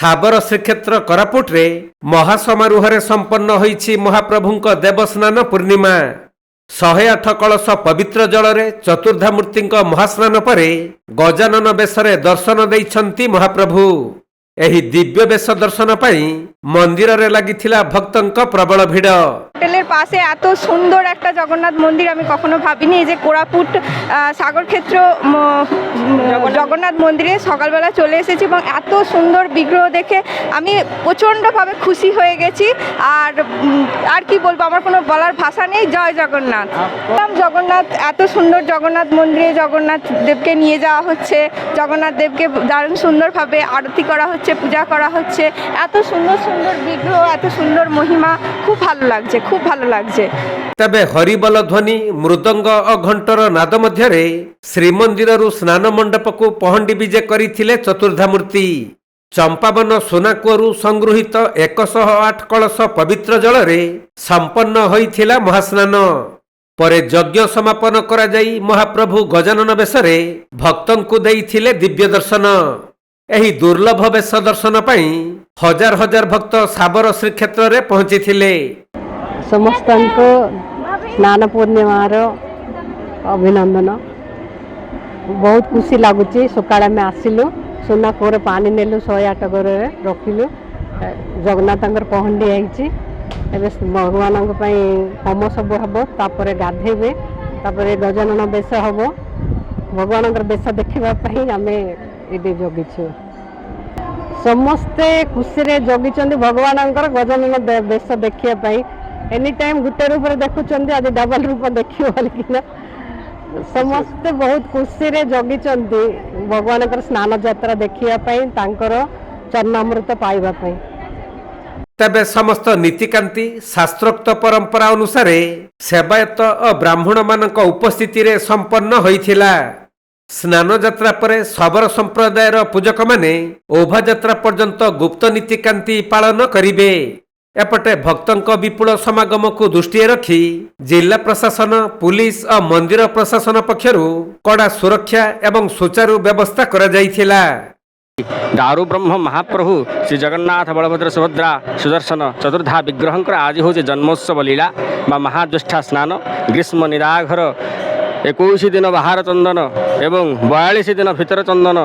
साबर श्रीक्षेत्र कोरापुटे महासमारोह संपन्न होईछि महाप्रभुंक देवस्नान पूर्णिमा 108 कलश पवित्र जल रे चतुर्धामूर्ति महास्नान परे गजानन बेशरे दर्शन देइछन्ति महाप्रभु। एही दिव्य बेश दर्शन पाई मंदिर रे लागिथिला भक्तंक प्रबल भिड़। হোটেলের পাশে এত সুন্দর একটা জগন্নাথ মন্দির আমি কখনো ভাবিনি। এই যে কোরাপুট সাগর ক্ষেত্র জগন্নাথ মন্দিরে সকালবেলা চলে এসেছি এবং এত সুন্দর বিগ্রহ দেখে আমি প্রচণ্ডভাবে খুশি হয়ে গেছি। আর কি বলবো, আমার কোনো বলার ভাষা নেই। জয় জগন্নাথ। জগন্নাথ এত সুন্দর জগন্নাথ মন্দিরে জগন্নাথ দেবকে নিয়ে যাওয়া হচ্ছে, জগন্নাথ দেবকে দারুণ সুন্দরভাবে আরতি করা হচ্ছে, পূজা করা হচ্ছে। এত সুন্দর সুন্দর বিগ্রহ, এত সুন্দর মহিমা, খুব ভালো লাগছে, খুব ভালো লাগছে। তবে হরিবল ধ্বনি মৃদঙ্গ ও ঘণ্টর নাদ মধ্যে শ্রীমন্দিরରୁ ସ୍ନାନ ମଣ୍ଡପକୁ ପହଣ୍ଡି ବିଜେ କରିଥିଲେ ଚତୁର୍ଦ୍ଧାମୂର୍ତ୍ତି। ଚମ୍ପାବନ ସୁନାକୂଅରୁ ସଂଗୃହୀତ 108 କଳସ ପବିତ୍ର ଜଳରେ ସମ୍ପନ୍ନ ହୋଇଥିଲା ମହାସ୍ନାନ। ପରେ ଯଜ୍ଞ ସମାପନ କରାଯାଇ ମହାପ୍ରଭୁ ଗଜାନନ ବେଶରେ ଭକ୍ତଙ୍କୁ ଦେଇଥିଲେ ଦିବ୍ୟ ଦର୍ଶନ। ଏହି ଦୁର୍ଲଭ ବେଶ ଦର୍ଶନ ପାଇଁ ହଜାର ହଜାର ଭକ୍ତ ସାବର ଶ୍ରୀକ୍ଷେତ୍ରରେ ପହଞ୍ଚିଥିଲେ। समस्त स्नान पूर्णिमार अभिनंदन। बहुत खुशी लगुच। सकाळ आसिलु सुना कोर पानी नेलु 108 घर रखिलु। जगन्नाथ पहंडी आई भगवान होम सब हम तापर गाधेबे, तापर गजानन बेश हम। भगवान बेश देखापी आम ये जगिछु। समस्ते खुशी जगी भगवान गजानन बेश देखापी। एनी टाइम गोटे रूप देखुं, आज डबल रूप देखिए बोलिकिना समस्ते बहुत खुशी रे जगी भगवान स्नान यात्रा देखापी, चरणामृत पाइबापी। तबे समस्त नीतिकांति शास्त्रोक्त परंपरा अनुसार सेवायत और ब्राह्मण मानक उपस्थिति रे संपन्न होइथिला। स्नान यात्रा परे सबर संप्रदायर पूजक माने ओभा यात्रा पर्यंत गुप्त नीतिकांति पालन करिवे। एपटे भक्तंक विपुल समागम को दृष्टि रखी जिला प्रशासन, पुलिस और मंदिर प्रशासन पक्षरु कड़ा सुरक्षा एवं सुचारू व्यवस्था करा जाइथिला। दारु ब्रह्म महाप्रभु श्री जगन्नाथ बलभद्र सुभद्रा सुदर्शन चतुर्धा विग्रह आज हूँ जन्मोत्सव लीला बा महाज्येष्ठा स्नान। ग्रीष्म निराघर 21 दिन बाहर चंदन एवं 42 दिन भितर चंदन।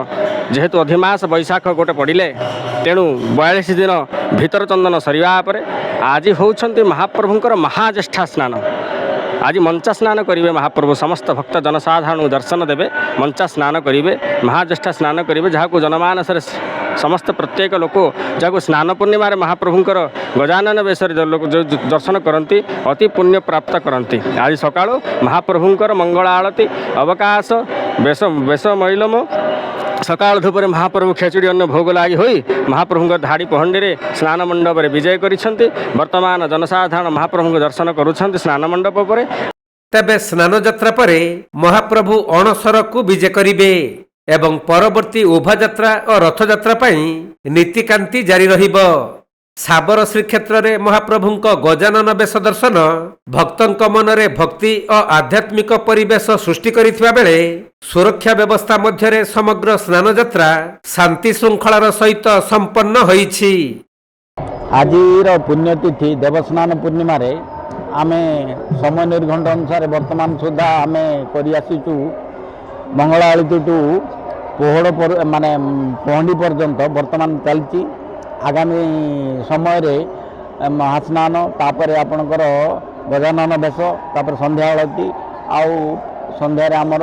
जेहेतु अधिमास बैशाख गोटे पड़े तेणु 42 दिन भितर चंदन सरिया परे आज होउछन्ति महाप्रभुंकर महाज्येष्ठा स्नान। आज मंचा स्नान करेंगे महाप्रभु। समस्त भक्त जनसाधारण दर्शन देवे, मंचा स्नान करेंगे, महाज्येष्ठा स्नान करेंगे। जहाँ जनमानस समस्त प्रत्येक लोक जहाँ स्नान पूर्णिमा महाप्रभुंकर गजानन बेश दर्शन करती अति पुण्य प्राप्त करती। आज सका महाप्रभुंकर मंगल आरती अवकाश बेश मैलम सकाल धूपर महाप्रभु खेचुड़ी अन्न भोग लगी हुई महाप्रभु धाड़ी पहंडी रे स्नान मंडप रे विजय करिसेंति। वर्तमान जनसाधारण महाप्रभु दर्शन करुछंति स्नान मंडप पर। तबे स्नान यात्रा परे महाप्रभु अणसर को विजय करिवे एवं परवर्ती ओभा यात्रा और रथ यात्रा पई नीतिकांति जारी रहिबो। साबर श्रीक्षेत्र रे महाप्रभुंक गजानन बेश दर्शन भक्तंक मनरे भक्ति और आध्यात्मिक परिवेश सृष्टि करिथिबा बेले सुरक्षा व्यवस्था मध्यरे समग्र स्नान यात्रा शांति श्रृंखलार सहित संपन्न होईछि। आजिर पुण्यतिथि देवस्नान पूर्णिमा रे आमे समय निर्घंट अनुसार वर्तमान सुधा आमे करि आसीचु मंगल आळती टू पोहड़ पर माने पहंडी पर्यंत वर्तमान चलची। आगामी समय रे महास्नान तापर आपणकर गजानन बेश तापर संध्या आळती आउ संध्या आमर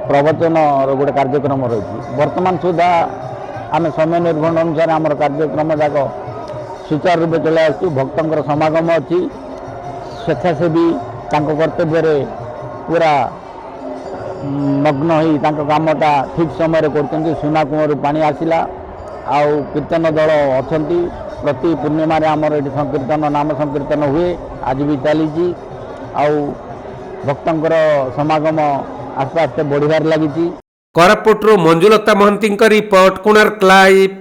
प्रवचन गोटे कार्यक्रम रही। वर्तमान सुधा आम समय निर्भर अनुसार आम कार्यक्रम जाक सुचारू रूप चल आसु। भक्तर समागम अच्छी स्वेच्छासेवी कर्तव्य पूरा मग्न हो कामटा ठीक समय कर सुना कुआं पानी आसला आउ कीर्तन दल अच्छा प्रति पूर्णिमा आमर ये संकीर्तन नाम संकीर्तन हुए आज भी चली आउ भक्तर समागम आस्ते आस्ते बढ़िबार लगी। कोरापुटरू मंजुलता महंती रिपोर्ट कोणार्क लाइव।